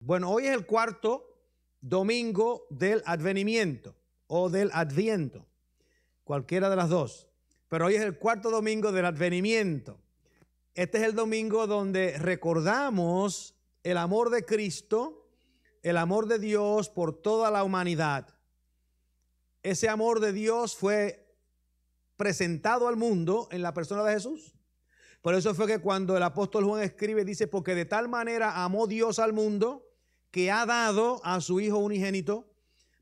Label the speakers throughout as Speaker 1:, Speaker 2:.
Speaker 1: Bueno, hoy es el cuarto domingo del advenimiento o del adviento, cualquiera de las dos. Pero hoy es el cuarto domingo del advenimiento. Este es el domingo donde recordamos el amor de Cristo, el amor de Dios por toda la humanidad. Ese amor de Dios fue presentado al mundo en la persona de Jesús. Por eso fue que cuando el apóstol Juan escribe, dice, porque de tal manera amó Dios al mundo que ha dado a su Hijo unigénito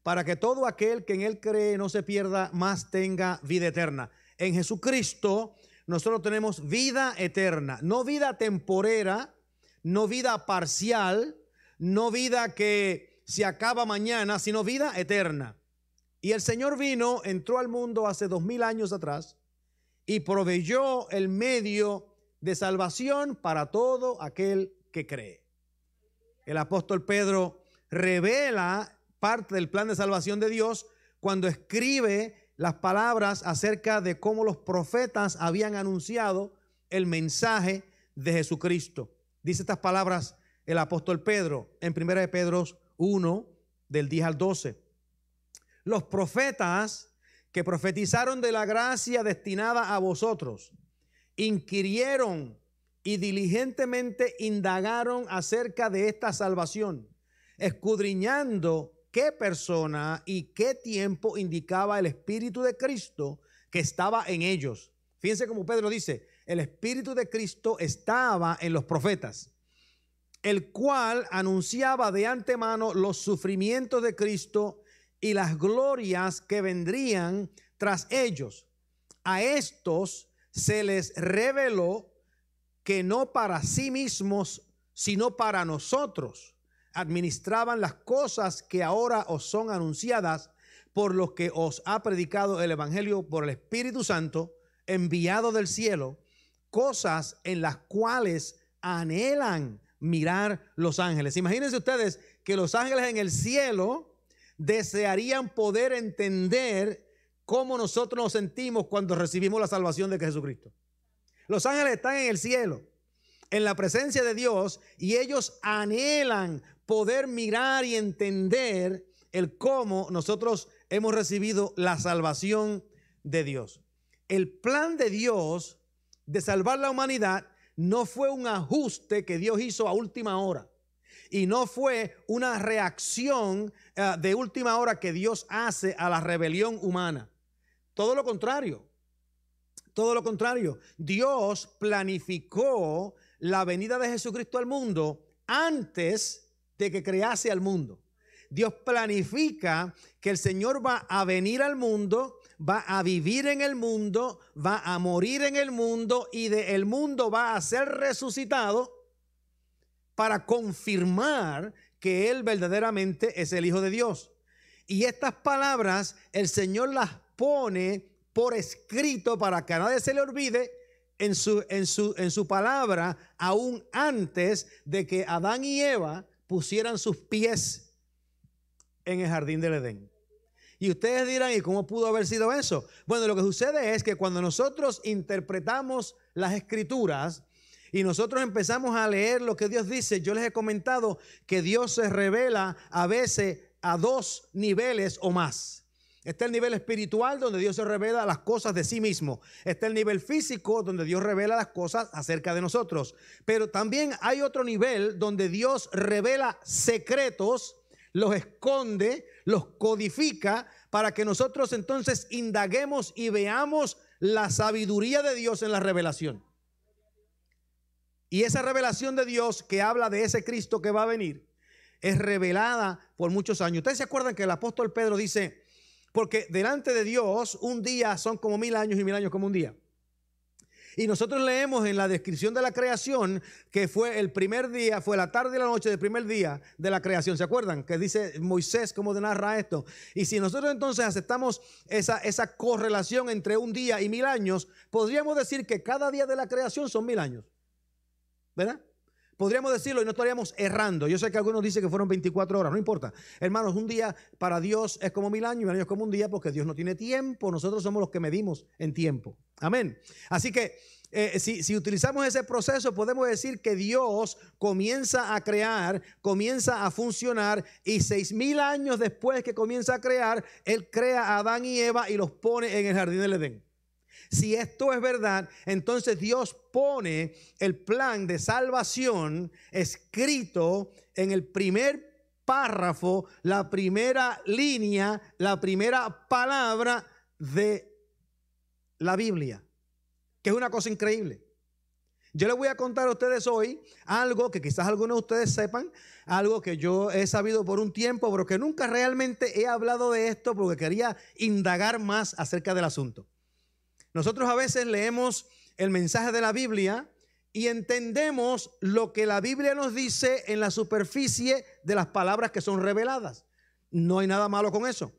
Speaker 1: para que todo aquel que en Él cree no se pierda, mas tenga vida eterna. En Jesucristo nosotros tenemos vida eterna, no vida temporera, no vida parcial, no vida que se acaba mañana, sino vida eterna. Y el Señor vino, entró al mundo hace 2000 años atrás y proveyó el medio de salvación para todo aquel que cree. El apóstol Pedro revela parte del plan de salvación de Dios cuando escribe las palabras acerca de cómo los profetas habían anunciado el mensaje de Jesucristo. Dice estas palabras el apóstol Pedro en 1 de Pedro 1, del 10 al 12. Los profetas que profetizaron de la gracia destinada a vosotros, inquirieron y diligentemente indagaron acerca de esta salvación, escudriñando qué persona y qué tiempo indicaba el Espíritu de Cristo que estaba en ellos. Fíjense como Pedro dice, el Espíritu de Cristo estaba en los profetas, el cual anunciaba de antemano los sufrimientos de Cristo y las glorias que vendrían tras ellos. A estos se les reveló que no para sí mismos, sino para nosotros, administraban las cosas que ahora os son anunciadas por los que os ha predicado el Evangelio por el Espíritu Santo, enviado del cielo, cosas en las cuales anhelan mirar los ángeles. Imagínense ustedes que los ángeles en el cielo desearían poder entender cómo nosotros nos sentimos cuando recibimos la salvación de Jesucristo. Los ángeles están en el cielo, en la presencia de Dios, y ellos anhelan poder mirar y entender el cómo nosotros hemos recibido la salvación de Dios. El plan de Dios de salvar la humanidad no fue un ajuste que Dios hizo a última hora. Y no fue una reacción de última hora que Dios hace a la rebelión humana. Todo lo contrario. Todo lo contrario. Dios planificó la venida de Jesucristo al mundo antes de que crease al mundo. Dios planifica que el Señor va a venir al mundo, va a vivir en el mundo, va a morir en el mundo y del mundo va a ser resucitado para confirmar que Él verdaderamente es el Hijo de Dios. Y estas palabras el Señor las pone por escrito para que a nadie se le olvide en su palabra, aún antes de que Adán y Eva pusieran sus pies en el jardín del Edén. Y ustedes dirán, ¿y cómo pudo haber sido eso? Bueno, lo que sucede es que cuando nosotros interpretamos las Escrituras y nosotros empezamos a leer lo que Dios dice, yo les he comentado que Dios se revela a veces a dos niveles o más. Está el nivel espiritual, donde Dios se revela las cosas de sí mismo. Está el nivel físico, donde Dios revela las cosas acerca de nosotros. Pero también hay otro nivel donde Dios revela secretos, los esconde, los codifica, para que nosotros entonces indaguemos y veamos la sabiduría de Dios en la revelación. Y esa revelación de Dios que habla de ese Cristo que va a venir es revelada por muchos años. Ustedes se acuerdan que el apóstol Pedro dice, porque delante de Dios un día son como 1000 años y 1000 años como un día. Y nosotros leemos en la descripción de la creación que fue el primer día, fue la tarde y la noche del primer día de la creación. ¿Se acuerdan? Que dice Moisés cómo narra esto. Y si nosotros entonces aceptamos esa correlación entre un día y 1000 años, podríamos decir que cada día de la creación son 1000 años. ¿Verdad? Podríamos decirlo y no estaríamos errando. Yo sé que algunos dicen que fueron 24 horas, no importa. Hermanos, un día para Dios es como 1000 años y 1000 años es como un día, porque Dios no tiene tiempo. Nosotros somos los que medimos en tiempo. Amén. Así que si utilizamos ese proceso, podemos decir que Dios comienza a crear, comienza a funcionar, y 6,000 años después que comienza a crear, Él crea a Adán y Eva y los pone en el jardín del Edén. Si esto es verdad, entonces Dios pone el plan de salvación escrito en el primer párrafo, la primera línea, la primera palabra de la Biblia, que es una cosa increíble. Yo les voy a contar a ustedes hoy algo que quizás algunos de ustedes sepan, algo que yo he sabido por un tiempo, pero que nunca realmente he hablado de esto porque quería indagar más acerca del asunto. Nosotros a veces leemos el mensaje de la Biblia y entendemos lo que la Biblia nos dice en la superficie de las palabras que son reveladas. No hay nada malo con eso.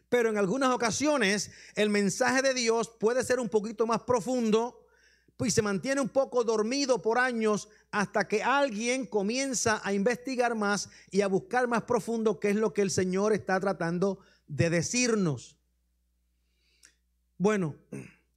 Speaker 1: Pero en algunas ocasiones el mensaje de Dios puede ser un poquito más profundo, pues se mantiene un poco dormido por años hasta que alguien comienza a investigar más y a buscar más profundo qué es lo que el Señor está tratando de decirnos. Bueno,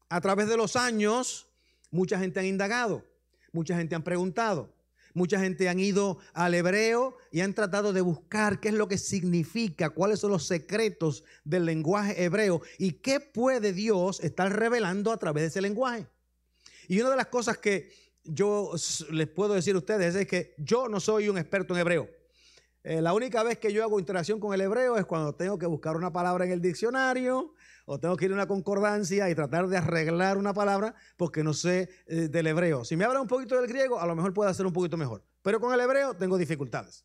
Speaker 1: a través de los años, mucha gente ha indagado, mucha gente ha preguntado, mucha gente han ido al hebreo y han tratado de buscar qué es lo que significa, cuáles son los secretos del lenguaje hebreo y qué puede Dios estar revelando a través de ese lenguaje. Y una de las cosas que yo les puedo decir a ustedes es que yo no soy un experto en hebreo. La única vez que yo hago interacción con el hebreo es cuando tengo que buscar una palabra en el diccionario o tengo que ir a una concordancia y tratar de arreglar una palabra porque no sé del hebreo. Si me habla un poquito del griego, a lo mejor puedo hacer un poquito mejor. Pero con el hebreo tengo dificultades.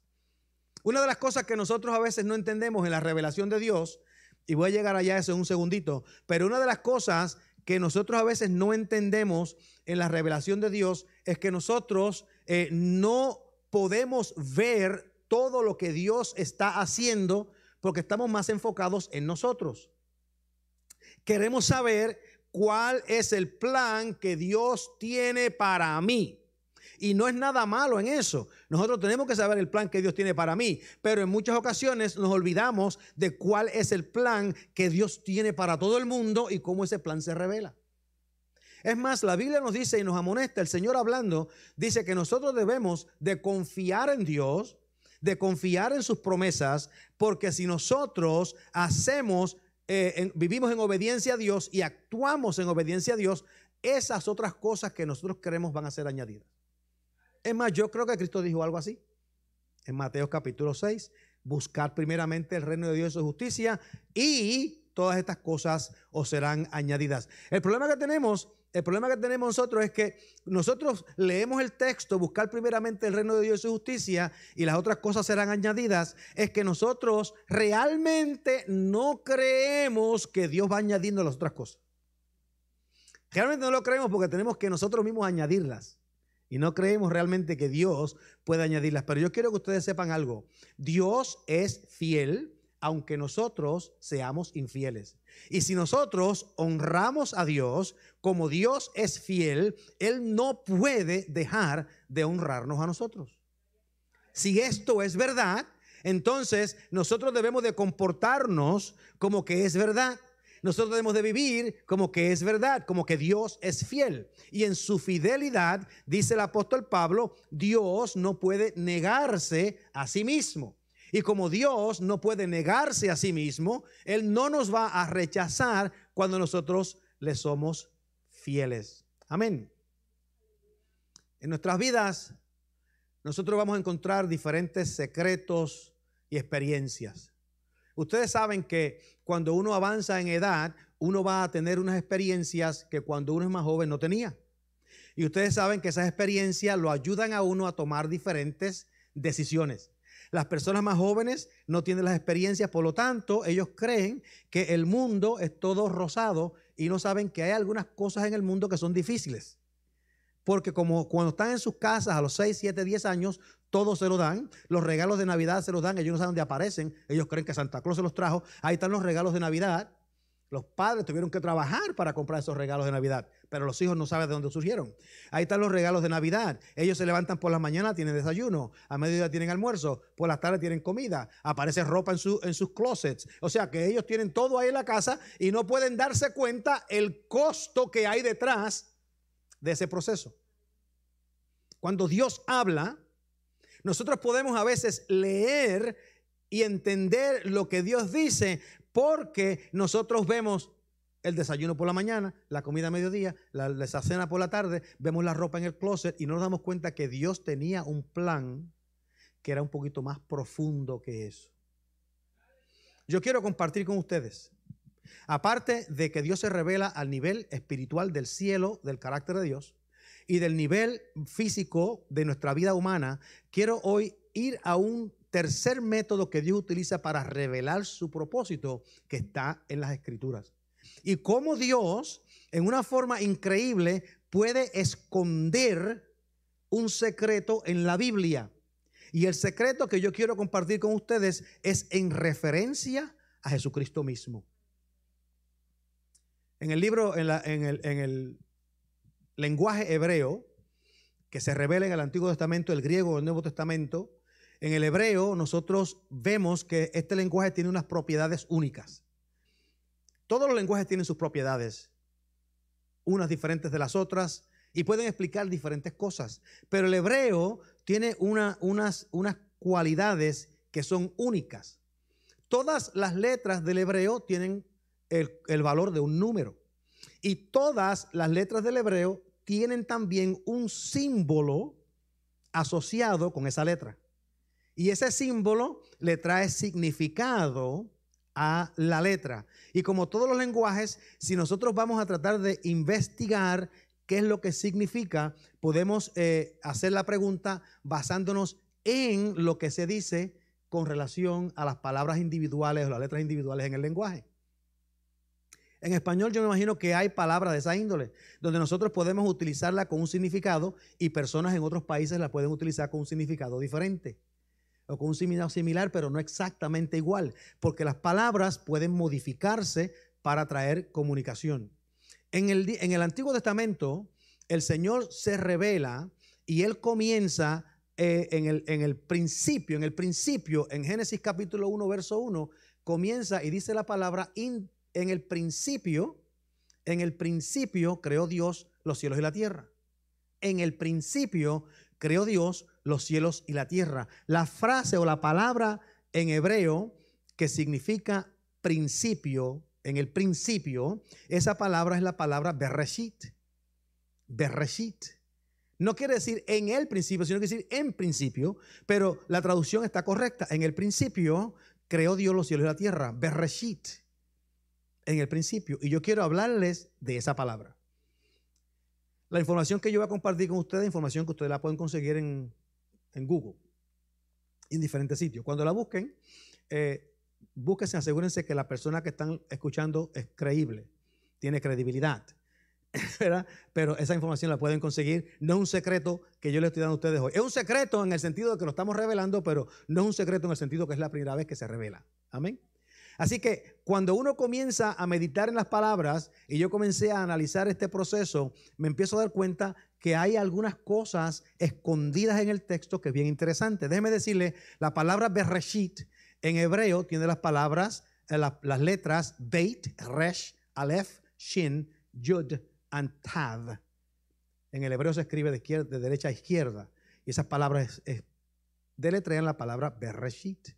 Speaker 1: Una de las cosas que nosotros a veces no entendemos en la revelación de Dios, y voy a llegar allá a eso en un segundito, pero una de las cosas que nosotros a veces no entendemos en la revelación de Dios es que nosotros no podemos ver todo lo que Dios está haciendo porque estamos más enfocados en nosotros. Queremos saber cuál es el plan que Dios tiene para mí. Y no es nada malo en eso. Nosotros tenemos que saber el plan que Dios tiene para mí. Pero en muchas ocasiones nos olvidamos de cuál es el plan que Dios tiene para todo el mundo y cómo ese plan se revela. Es más, la Biblia nos dice y nos amonesta, el Señor hablando, dice que nosotros debemos de confiar en Dios, de confiar en sus promesas, porque si nosotros vivimos en obediencia a Dios y actuamos en obediencia a Dios, esas otras cosas que nosotros queremos van a ser añadidas. Es más, yo creo que Cristo dijo algo así en Mateo capítulo 6, buscar primeramente el reino de Dios y su justicia y todas estas cosas os serán añadidas. El problema que tenemos nosotros es que nosotros leemos el texto, buscar primeramente el reino de Dios y su justicia y las otras cosas serán añadidas. Es que nosotros realmente no creemos que Dios va añadiendo las otras cosas. Realmente no lo creemos porque tenemos que nosotros mismos añadirlas. Y no creemos realmente que Dios pueda añadirlas. Pero yo quiero que ustedes sepan algo. Dios es fiel aunque nosotros seamos infieles. Y si nosotros honramos a Dios, como Dios es fiel, Él no puede dejar de honrarnos a nosotros. Si esto es verdad, entonces nosotros debemos de comportarnos como que es verdad. Nosotros debemos de vivir como que es verdad, como que Dios es fiel. Y en su fidelidad, dice el apóstol Pablo, Dios no puede negarse a sí mismo. Y como Dios no puede negarse a sí mismo, Él no nos va a rechazar cuando nosotros le somos fieles. Amén. En nuestras vidas, nosotros vamos a encontrar diferentes secretos y experiencias. Ustedes saben que cuando uno avanza en edad, uno va a tener unas experiencias que cuando uno es más joven no tenía. Y ustedes saben que esas experiencias lo ayudan a uno a tomar diferentes decisiones. Las personas más jóvenes no tienen las experiencias, por lo tanto, ellos creen que el mundo es todo rosado y no saben que hay algunas cosas en el mundo que son difíciles. Porque como cuando están en sus casas a los 6, 7, 10 años, todo se lo dan. Los regalos de Navidad se los dan, ellos no saben dónde aparecen. Ellos creen que Santa Claus se los trajo. Ahí están los regalos de Navidad. Los padres tuvieron que trabajar para comprar esos regalos de Navidad, pero los hijos no saben de dónde surgieron. Ahí están los regalos de Navidad. Ellos se levantan por la mañana, tienen desayuno, a mediodía tienen almuerzo, por la tarde tienen comida, aparece ropa en sus closets. O sea que ellos tienen todo ahí en la casa y no pueden darse cuenta el costo que hay detrás de ese proceso. Cuando Dios habla, nosotros podemos a veces leer y entender lo que Dios dice porque nosotros vemos el desayuno por la mañana, la comida a mediodía, la cena por la tarde, vemos la ropa en el closet y no nos damos cuenta que Dios tenía un plan que era un poquito más profundo que eso. Yo quiero compartir con ustedes, aparte de que Dios se revela al nivel espiritual del cielo, del carácter de Dios, y del nivel físico de nuestra vida humana, quiero hoy ir a un tercer método que Dios utiliza para revelar su propósito, que está en las Escrituras. Y cómo Dios, en una forma increíble, puede esconder un secreto en la Biblia. Y el secreto que yo quiero compartir con ustedes es en referencia a Jesucristo mismo. En el libro, en el lenguaje hebreo, que se revela en el Antiguo Testamento, el griego del Nuevo Testamento, en el hebreo nosotros vemos que este lenguaje tiene unas propiedades únicas. Todos los lenguajes tienen sus propiedades, unas diferentes de las otras, y pueden explicar diferentes cosas. Pero el hebreo tiene unas cualidades que son únicas. Todas las letras del hebreo tienen el valor de un número. Y todas las letras del hebreo tienen también un símbolo asociado con esa letra. Y ese símbolo le trae significado a la letra. Y como todos los lenguajes, si nosotros vamos a tratar de investigar qué es lo que significa, podemos hacer la pregunta basándonos en lo que se dice con relación a las palabras individuales o las letras individuales en el lenguaje. En español yo me imagino que hay palabras de esa índole, donde nosotros podemos utilizarla con un significado y personas en otros países la pueden utilizar con un significado diferente o con un significado similar, pero no exactamente igual, porque las palabras pueden modificarse para traer comunicación. En el Antiguo Testamento, el Señor se revela y Él comienza en el principio, en Génesis capítulo 1, verso 1, comienza y dice la palabra, en el principio creó Dios los cielos y la tierra. En el principio creó Dios los cielos y la tierra. La frase o la palabra en hebreo que significa principio, en el principio, esa palabra es la palabra Bereshit. Bereshit. No quiere decir en el principio, sino que quiere decir en principio, pero la traducción está correcta. En el principio creó Dios los cielos y la tierra. Bereshit. En el principio. Y yo quiero hablarles de esa palabra. La información que yo voy a compartir con ustedes es información que ustedes la pueden conseguir en Google, en diferentes sitios. Cuando la busquen, búsquense, asegúrense que la persona que están escuchando es creíble, tiene credibilidad, ¿verdad? Pero esa información la pueden conseguir. No es un secreto que yo les estoy dando a ustedes hoy. Es un secreto en el sentido de que lo estamos revelando, pero no es un secreto en el sentido que es la primera vez que se revela. Amén. Así que cuando uno comienza a meditar en las palabras y yo comencé a analizar este proceso, me empiezo a dar cuenta que hay algunas cosas escondidas en el texto que es bien interesante. Déjeme decirle, la palabra Bereshit en hebreo tiene las palabras, las letras Beit, Resh, Aleph, Shin, Yud and Tav. En el hebreo se escribe de derecha a izquierda y esas palabras deletrean la palabra Bereshit.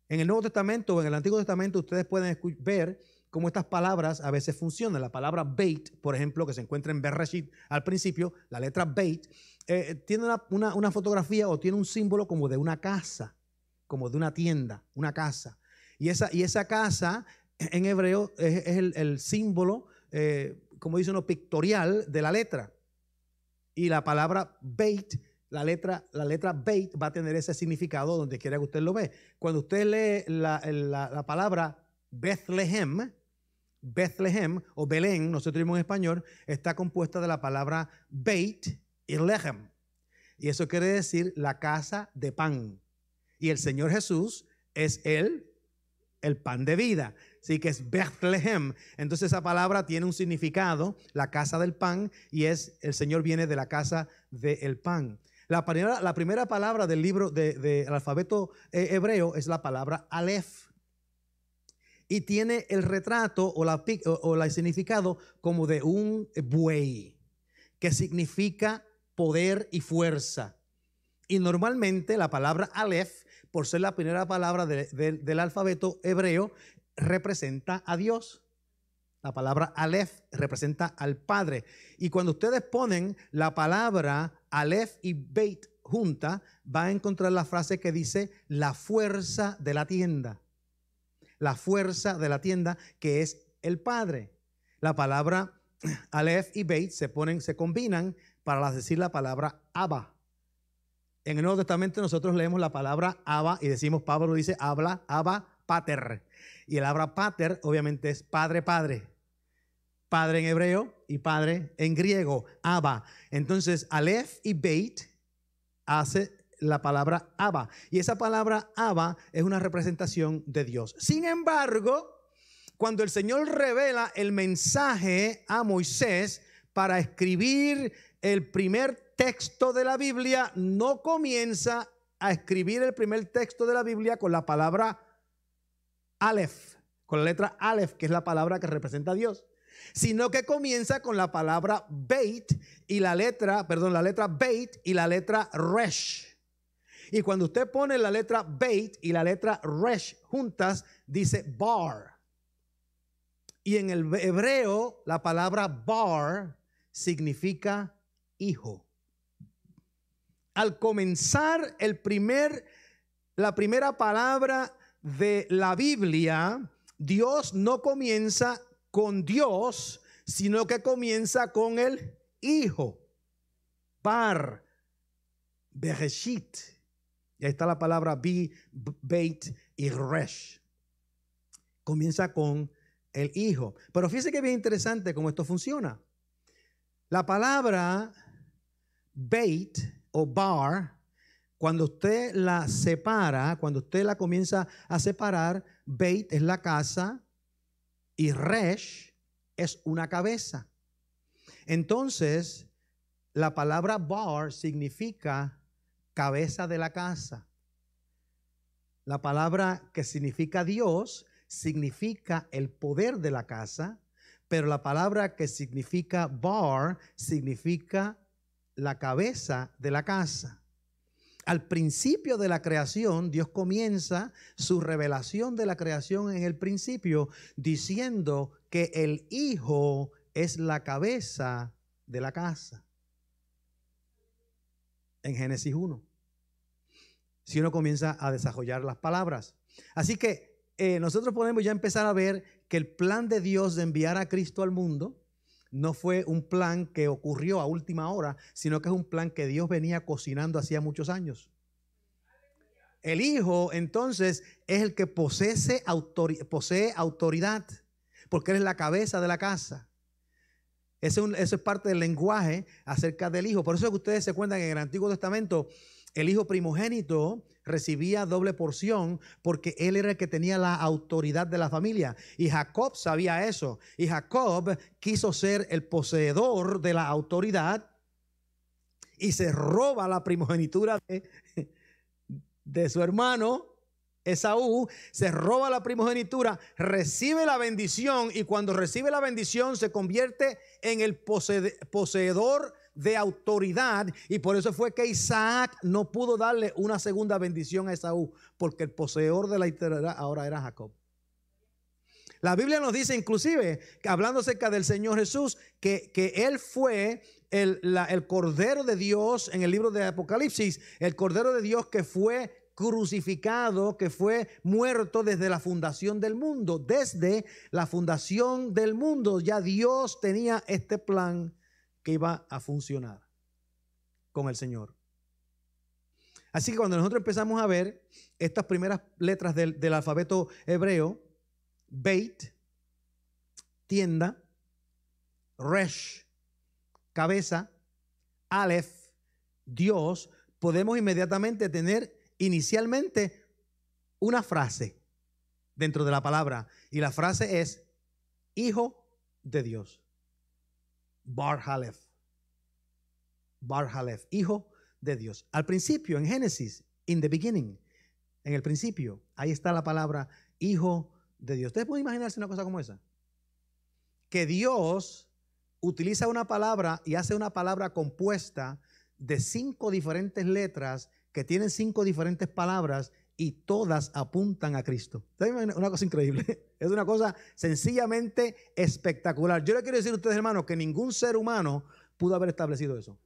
Speaker 1: En el Nuevo Testamento o en el Antiguo Testamento ustedes pueden ver cómo estas palabras a veces funcionan. La palabra Beit, por ejemplo, que se encuentra en Bereshit al principio, la letra Beit, tiene una fotografía o tiene un símbolo como de una casa, como de una tienda, una casa. Y esa casa en hebreo es el símbolo, como dice uno, pictorial de la letra. Y la palabra Beit, la letra Beit va a tener ese significado donde quiera que usted lo ve. Cuando usted lee la palabra Bethlehem o Belén, nosotros decimos en español, está compuesta de la palabra Beit y Lehem. Y eso quiere decir la casa de pan. Y el Señor Jesús es el pan de vida. Así que es Bethlehem. Entonces esa palabra tiene un significado, la casa del pan, y el Señor viene de la casa del pan. La primera palabra del libro del alfabeto hebreo es la palabra Aleph. Y tiene el retrato o el significado como de un buey que significa poder y fuerza. Y normalmente la palabra Aleph, por ser la primera palabra del alfabeto hebreo, representa a Dios. La palabra Aleph representa al Padre. Y cuando ustedes ponen la palabra Aleph y Beit junta, va a encontrar la frase que dice la fuerza de la tienda. La fuerza de la tienda, que es el Padre. La palabra Aleph y Beit se combinan para decir la palabra Abba. En el Nuevo Testamento nosotros leemos la palabra Abba y decimos, Pablo dice, habla Abba Pater. Y el Abba Pater obviamente es Padre, Padre. Padre en hebreo y Padre en griego, Abba. Entonces, Aleph y Beit hace la palabra Abba. Y esa palabra Abba es una representación de Dios. Sin embargo, cuando el Señor revela el mensaje a Moisés para escribir el primer texto de la Biblia, no comienza a escribir el primer texto de la Biblia con la palabra Aleph, con la letra Aleph, que es la palabra que representa a Dios, sino que comienza con la palabra Beit y la letra Beit y la letra Resh. Y cuando usted pone la letra Beit y la letra Resh juntas, dice Bar. Y en el hebreo la palabra Bar significa hijo. Al comenzar la primera palabra de la Biblia, Dios no comienza con Dios, sino que comienza con el hijo. Bar, Bereshit. Y ahí está la palabra Beit y Resh. Comienza con el hijo. Pero fíjese que es bien interesante cómo esto funciona. La palabra Beit o Bar, cuando usted la separa, cuando usted la comienza a separar, Beit es la casa y Resh es una cabeza. Entonces, la palabra Bar significa cabeza de la casa. La palabra que significa Dios significa el poder de la casa, pero la palabra que significa Bar significa la cabeza de la casa. Al principio de la creación, Dios comienza su revelación de la creación en el principio diciendo que el hijo es la cabeza de la casa. En Génesis 1. Si uno comienza a desarrollar las palabras. Así que nosotros podemos ya empezar a ver que el plan de Dios de enviar a Cristo al mundo no fue un plan que ocurrió a última hora, sino que es un plan que Dios venía cocinando hacía muchos años. El Hijo, entonces, es el que posee autoridad, porque Él es la cabeza de la casa. Eso es parte del lenguaje acerca del Hijo. Por eso es que ustedes se cuentan que en el Antiguo Testamento el hijo primogénito recibía doble porción porque él era el que tenía la autoridad de la familia. Y Jacob sabía eso. Y Jacob quiso ser el poseedor de la autoridad y se roba la primogenitura de su hermano Esaú. Se roba la primogenitura, recibe la bendición y cuando recibe la bendición se convierte en el poseedor de autoridad, y por eso fue que Isaac no pudo darle una segunda bendición a Esaú, porque el poseedor de la autoridad ahora era Jacob. La Biblia nos dice inclusive, hablando acerca del Señor Jesús, que Él fue el Cordero de Dios en el libro de Apocalipsis, el Cordero de Dios que fue crucificado, que fue muerto desde la fundación del mundo. Desde la fundación del mundo ya Dios tenía este plan que iba a funcionar con el Señor. Así que cuando nosotros empezamos a ver estas primeras letras del alfabeto hebreo, Beit, tienda, Resh, cabeza, Aleph, Dios, podemos inmediatamente tener inicialmente una frase dentro de la palabra, y la frase es hijo de Dios. Bar-Halef, hijo de Dios. Al principio, en Génesis, in the beginning, en el principio, ahí está la palabra hijo de Dios. ¿Ustedes pueden imaginarse una cosa como esa? Que Dios utiliza una palabra y hace una palabra compuesta de 5 diferentes letras que tienen 5 diferentes palabras y todas apuntan a Cristo. Una cosa increíble. Es una cosa sencillamente espectacular. Yo le quiero decir a ustedes, hermanos, que ningún ser humano pudo haber establecido eso.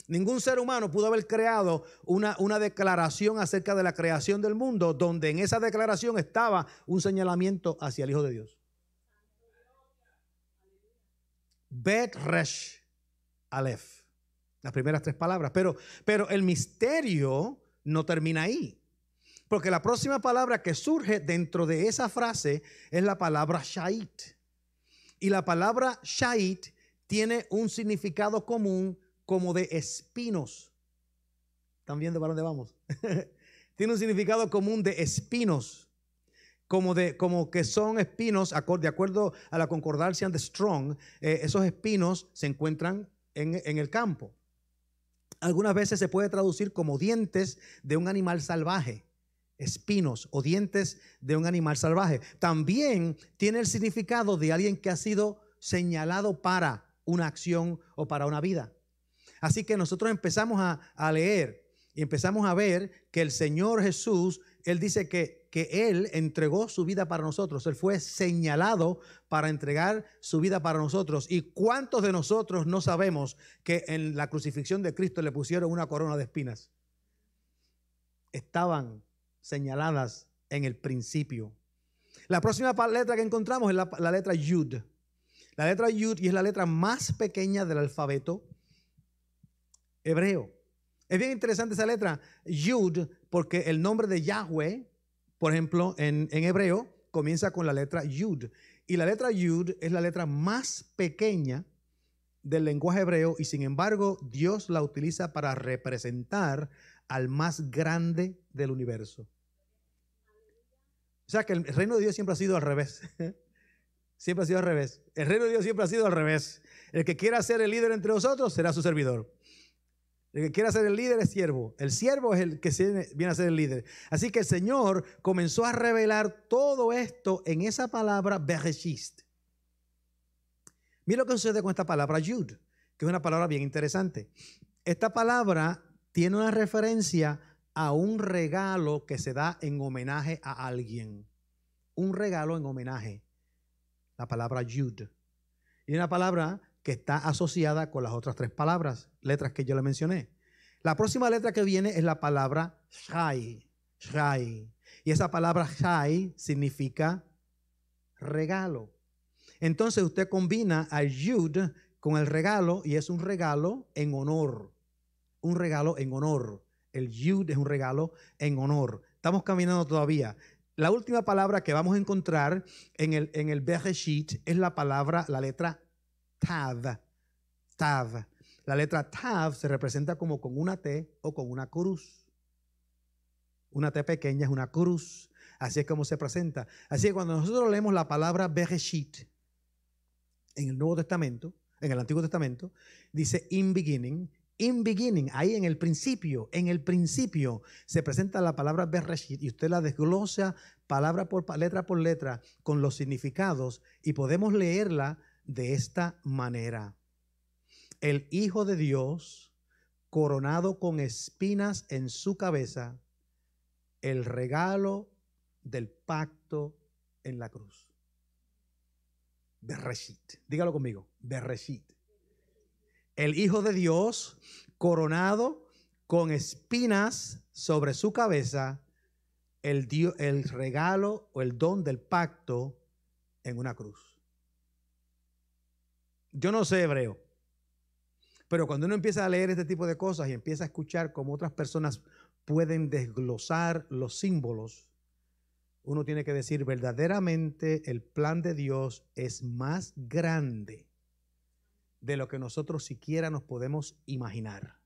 Speaker 1: Ningún ser humano pudo haber creado una declaración acerca de la creación del mundo, donde en esa declaración estaba un señalamiento hacia el Hijo de Dios. Bet Resh Aleph. Las primeras 3 palabras. Pero el misterio no termina ahí. Porque la próxima palabra que surge dentro de esa frase es la palabra Shait. Y la palabra Shait tiene un significado común como de espinos. ¿Están viendo para dónde vamos? Tiene un significado común de espinos. Como que son espinos, de acuerdo a la concordancia de Strong, esos espinos se encuentran en el campo. Algunas veces se puede traducir como dientes de un animal salvaje, espinos o dientes de un animal salvaje. También tiene el significado de alguien que ha sido señalado para una acción o para una vida. Así que nosotros empezamos a leer y empezamos a ver que el Señor Jesús, Él dice que Él entregó su vida para nosotros. Él fue señalado para entregar su vida para nosotros. ¿Y cuántos de nosotros no sabemos que en la crucifixión de Cristo le pusieron una corona de espinas? Estaban señaladas en el principio. La próxima letra que encontramos es la letra Yud. La letra Yud, y es la letra más pequeña del alfabeto hebreo. Es bien interesante esa letra Yud, porque el nombre de Yahweh, por ejemplo, en hebreo, comienza con la letra Yud. Y la letra Yud es la letra más pequeña del lenguaje hebreo, y sin embargo, Dios la utiliza para representar al más grande del universo. O sea que el reino de Dios siempre ha sido al revés. Siempre ha sido al revés. El reino de Dios siempre ha sido al revés. El que quiera ser el líder entre nosotros será su servidor. El que quiera ser el líder es siervo. El siervo es el que viene a ser el líder. Así que el Señor comenzó a revelar todo esto en esa palabra Bereshit. Mira lo que sucede con esta palabra Yud, que es una palabra bien interesante. Esta palabra tiene una referencia a un regalo que se da en homenaje a alguien. Un regalo en homenaje. La palabra Yud. Y una palabra que está asociada con las otras 3 letras que yo le mencioné. La próxima letra que viene es la palabra Shai. Shai. Y esa palabra Shai significa regalo. Entonces usted combina al Yud con el regalo y es un regalo en honor. Un regalo en honor. El Yud es un regalo en honor. Estamos caminando todavía. La última palabra que vamos a encontrar en el Bereshit es la letra Tav. Tav. La letra Tav se representa como con una T o con una cruz. Una T pequeña es una cruz. Así es como se presenta. Así que cuando nosotros leemos la palabra Bereshit en el Nuevo Testamento, en el Antiguo Testamento, dice in beginning. In beginning, ahí en el principio se presenta la palabra Bereshit y usted la desglosa letra por letra con los significados y podemos leerla de esta manera. El Hijo de Dios, coronado con espinas en su cabeza, el regalo del pacto en la cruz. Bereshit. Dígalo conmigo. Bereshit. El Hijo de Dios, coronado con espinas sobre su cabeza, el regalo o el don del pacto en una cruz. Yo no sé hebreo, pero cuando uno empieza a leer este tipo de cosas y empieza a escuchar cómo otras personas pueden desglosar los símbolos, uno tiene que decir verdaderamente el plan de Dios es más grande de lo que nosotros siquiera nos podemos imaginar.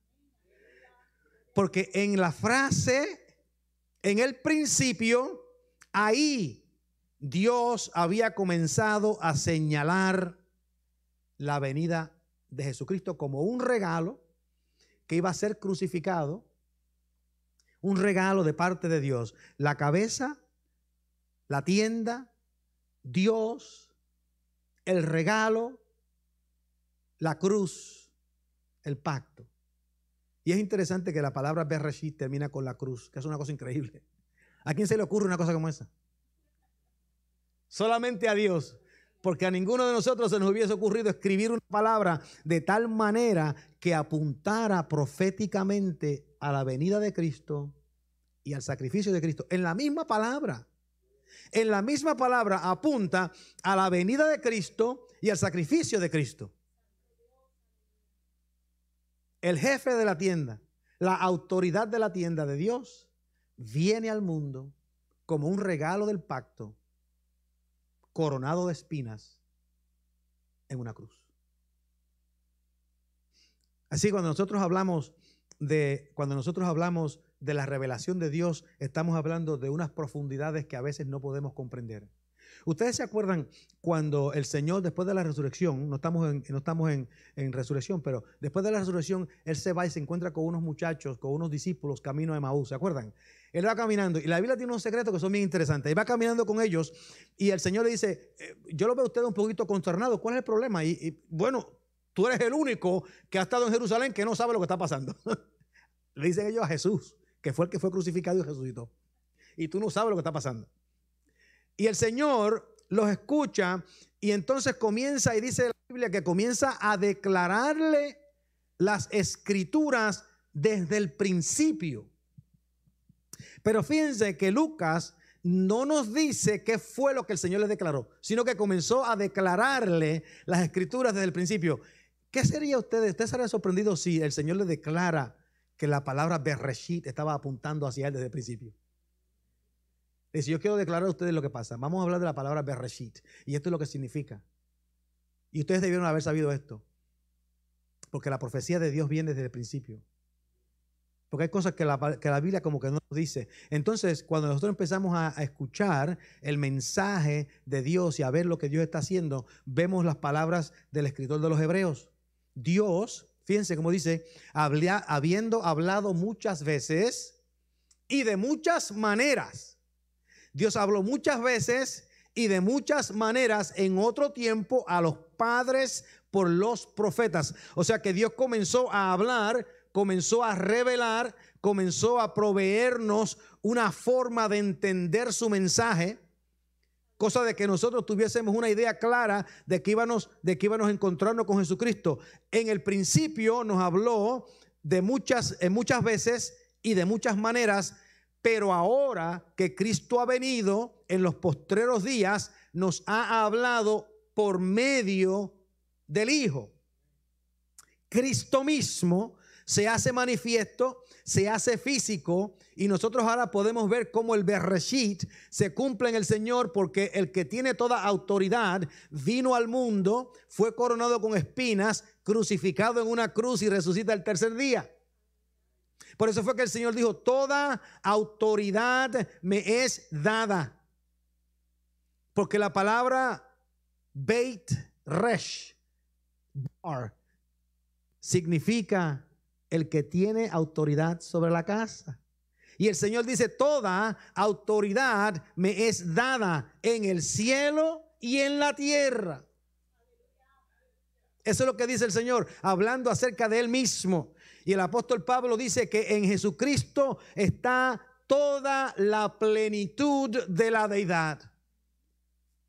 Speaker 1: Porque en la frase, en el principio, ahí Dios había comenzado a señalar la venida de Jesucristo como un regalo que iba a ser crucificado, un regalo de parte de Dios. La cabeza, la tienda, Dios, el regalo, la cruz, el pacto. Y es interesante que la palabra Bereshit termina con la cruz, que es una cosa increíble. ¿A quién se le ocurre una cosa como esa? Solamente a Dios. Porque a ninguno de nosotros se nos hubiese ocurrido escribir una palabra de tal manera que apuntara proféticamente a la venida de Cristo y al sacrificio de Cristo. En la misma palabra apunta a la venida de Cristo y al sacrificio de Cristo. El jefe de la tienda, la autoridad de la tienda de Dios, viene al mundo como un regalo del pacto, coronado de espinas en una cruz. Así cuando nosotros hablamos de la revelación de Dios, estamos hablando de unas profundidades que a veces no podemos comprender. Ustedes se acuerdan cuando el Señor, después de la resurrección, no estamos en resurrección, pero después de la resurrección, Él se va y se encuentra con unos muchachos, con unos discípulos, camino a Emaús, ¿se acuerdan? Él va caminando, y la Biblia tiene unos secretos que son bien interesantes. Él va caminando con ellos, y el Señor le dice, yo lo veo a usted un poquito consternado, ¿cuál es el problema? Y bueno, tú eres el único que ha estado en Jerusalén que no sabe lo que está pasando. Le dicen ellos a Jesús, que fue el que fue crucificado y resucitó. Y tú no sabes lo que está pasando. Y el Señor los escucha y entonces comienza, y dice la Biblia que comienza a declararle las escrituras desde el principio. Pero fíjense que Lucas no nos dice qué fue lo que el Señor le declaró, sino que comenzó a declararle las escrituras desde el principio. ¿Qué sería usted? ¿Usted sería sorprendido si el Señor le declara que la palabra Bereshit estaba apuntando hacia él desde el principio? Dice, yo quiero declarar a ustedes lo que pasa. Vamos a hablar de la palabra Bereshit. Y esto es lo que significa. Y ustedes debieron haber sabido esto. Porque la profecía de Dios viene desde el principio. Porque hay cosas que la Biblia como que no nos dice. Entonces, cuando nosotros empezamos a escuchar el mensaje de Dios y a ver lo que Dios está haciendo, vemos las palabras del escritor de los Hebreos. Dios, fíjense cómo dice, habiendo hablado muchas veces y de muchas maneras. Dios habló muchas veces y de muchas maneras en otro tiempo a los padres por los profetas. O sea que Dios comenzó a hablar, comenzó a revelar, comenzó a proveernos una forma de entender su mensaje, cosa de que nosotros tuviésemos una idea clara de que íbamos a encontrarnos con Jesucristo. En el principio nos habló de muchas veces y de muchas maneras. Pero ahora que Cristo ha venido en los postreros días, nos ha hablado por medio del Hijo. Cristo mismo se hace manifiesto, se hace físico, y nosotros ahora podemos ver cómo el Bereshit se cumple en el Señor, porque el que tiene toda autoridad vino al mundo, fue coronado con espinas, crucificado en una cruz y resucita el tercer día. Por eso fue que el Señor dijo, toda autoridad me es dada. Porque la palabra Beit Resh Bar significa el que tiene autoridad sobre la casa. Y el Señor dice, toda autoridad me es dada en el cielo y en la tierra. Eso es lo que dice el Señor, hablando acerca de Él mismo. Y el apóstol Pablo dice que en Jesucristo está toda la plenitud de la deidad.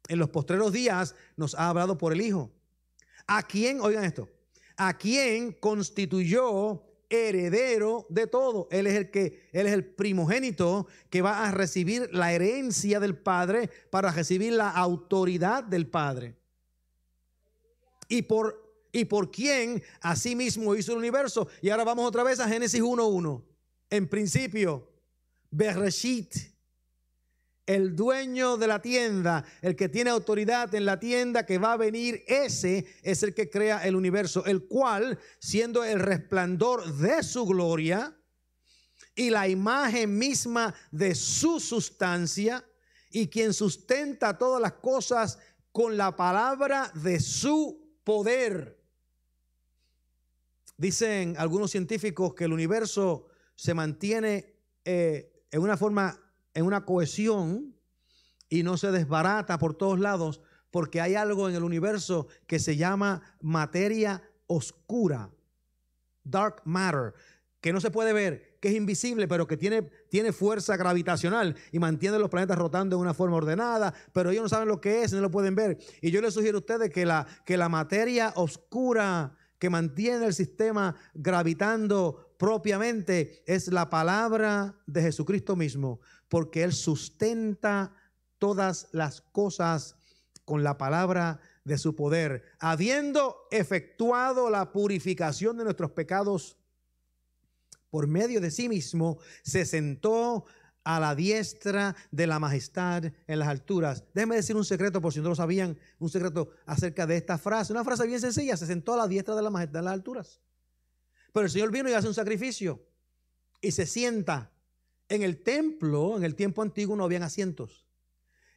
Speaker 1: En los postreros días nos ha hablado por el Hijo, a quien, oigan esto, a quien constituyó heredero de todo. Él es el primogénito que va a recibir la herencia del Padre para recibir la autoridad del Padre. Y por quien asimismo hizo el universo. Y ahora vamos otra vez a Génesis 1:1. En principio, Bereshit, el dueño de la tienda, el que tiene autoridad en la tienda que va a venir, ese es el que crea el universo, el cual, siendo el resplandor de su gloria y la imagen misma de su sustancia, y quien sustenta todas las cosas con la palabra de su poder. Dicen algunos científicos que el universo se mantiene en una forma, en una cohesión, y no se desbarata por todos lados, porque hay algo en el universo que se llama materia oscura, dark matter, que no se puede ver, que es invisible, pero que tiene fuerza gravitacional y mantiene los planetas rotando en una forma ordenada, pero ellos no saben lo que es, no lo pueden ver. Y yo les sugiero a ustedes que la materia oscura que mantiene el sistema gravitando propiamente es la palabra de Jesucristo mismo, porque Él sustenta todas las cosas con la palabra de su poder, habiendo efectuado la purificación de nuestros pecados por medio de sí mismo, se sentó a la diestra de la majestad en las alturas. Déjenme decir un secreto, por si no lo sabían, un secreto acerca de esta frase. Una frase bien sencilla: se sentó a la diestra de la majestad en las alturas. Pero el Señor vino y hace un sacrificio y se sienta. En el templo, en el tiempo antiguo, no habían asientos.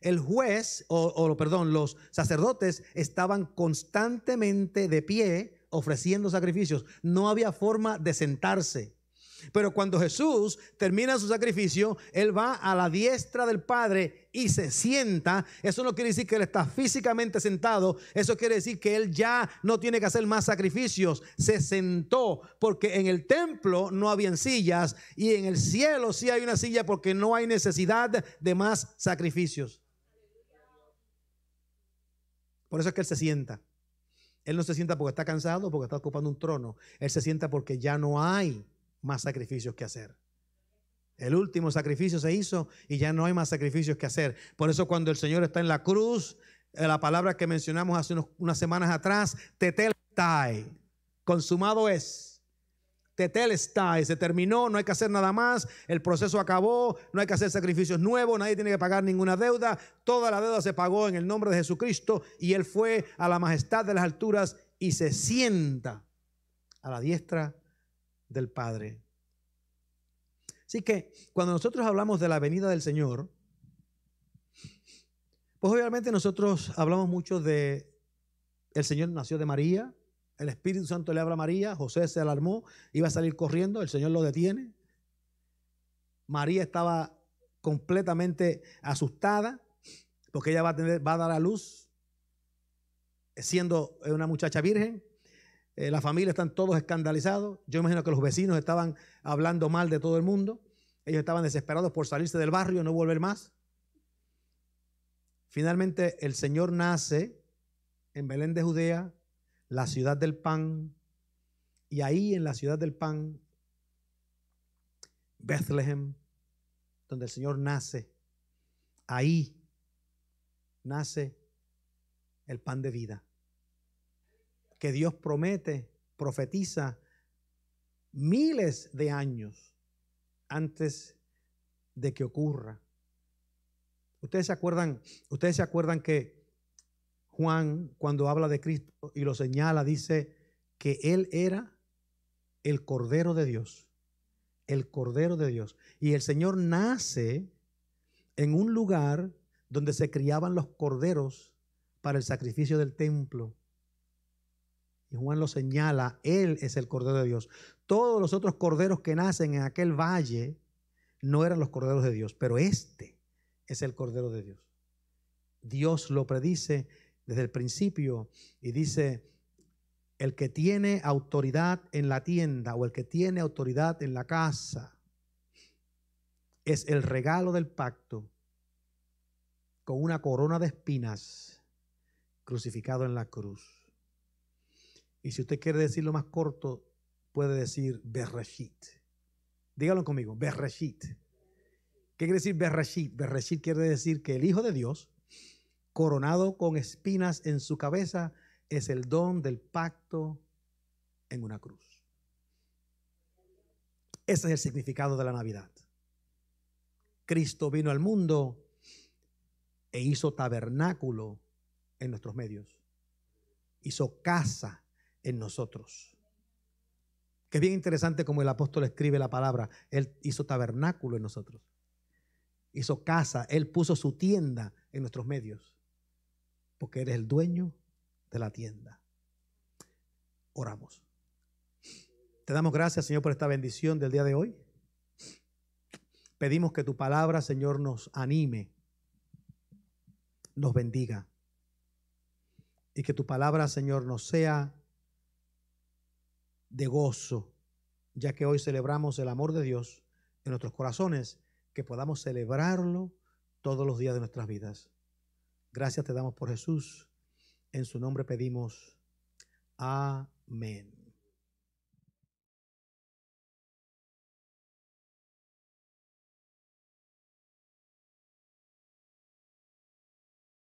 Speaker 1: El juez, los sacerdotes estaban constantemente de pie ofreciendo sacrificios. No había forma de sentarse. Pero cuando Jesús termina su sacrificio, Él va a la diestra del Padre y se sienta. Eso no quiere decir que Él está físicamente sentado. Eso quiere decir que Él ya no tiene que hacer más sacrificios. Se sentó, porque en el templo no habían sillas, y en el cielo sí hay una silla, porque no hay necesidad de más sacrificios. Por eso es que Él se sienta. Él no se sienta porque está cansado, porque está ocupando un trono. Él se sienta porque ya no hay más sacrificios que hacer. El último sacrificio se hizo y ya no hay más sacrificios que hacer. Por eso cuando el Señor está en la cruz, la palabra que mencionamos hace unas semanas atrás, tetelestai, consumado es. Tetelestai, se terminó, no hay que hacer nada más, el proceso acabó, no hay que hacer sacrificios nuevos, nadie tiene que pagar ninguna deuda, toda la deuda se pagó en el nombre de Jesucristo, y Él fue a la majestad de las alturas y se sienta a la diestra del Padre. Así que cuando nosotros hablamos de la venida del Señor, pues obviamente nosotros hablamos mucho de el Señor nació de María, el Espíritu Santo le habla a María, José se alarmó, iba a salir corriendo, el Señor lo detiene. María estaba completamente asustada porque ella va a dar a luz siendo una muchacha virgen. La familia están todos escandalizados. Yo imagino que los vecinos estaban hablando mal de todo el mundo. Ellos estaban desesperados por salirse del barrio, no volver más. Finalmente el Señor nace en Belén de Judea, la ciudad del pan. Y ahí en la ciudad del pan, Bethlehem, donde el Señor nace, ahí nace el pan de vida, que Dios profetiza miles de años antes de que ocurra. Ustedes se acuerdan que Juan, cuando habla de Cristo y lo señala, dice que Él era el Cordero de Dios, el Cordero de Dios. Y el Señor nace en un lugar donde se criaban los corderos para el sacrificio del templo. Y Juan lo señala, Él es el Cordero de Dios. Todos los otros corderos que nacen en aquel valle no eran los corderos de Dios, pero este es el Cordero de Dios. Dios lo predice desde el principio y dice: el que tiene autoridad en la tienda o el que tiene autoridad en la casa es el regalo del pacto, con una corona de espinas, crucificado en la cruz. Y si usted quiere decirlo más corto, puede decir Bereshit. Dígalo conmigo, Bereshit. ¿Qué quiere decir Bereshit? Bereshit quiere decir que el Hijo de Dios, coronado con espinas en su cabeza, es el don del pacto en una cruz. Ese es el significado de la Navidad. Cristo vino al mundo e hizo tabernáculo en nuestros medios. Hizo casa en nosotros. Que es bien interesante como el apóstol escribe la palabra. Él hizo tabernáculo en nosotros. Hizo casa. Él puso su tienda en nuestros medios. Porque Él es el dueño de la tienda. Oramos. Te damos gracias, Señor, por esta bendición del día de hoy. Pedimos que tu palabra, Señor, nos anime, nos bendiga. Y que tu palabra, Señor, nos sea de gozo, ya que hoy celebramos el amor de Dios en nuestros corazones, que podamos celebrarlo todos los días de nuestras vidas. Gracias te damos por Jesús. En su nombre pedimos. Amén.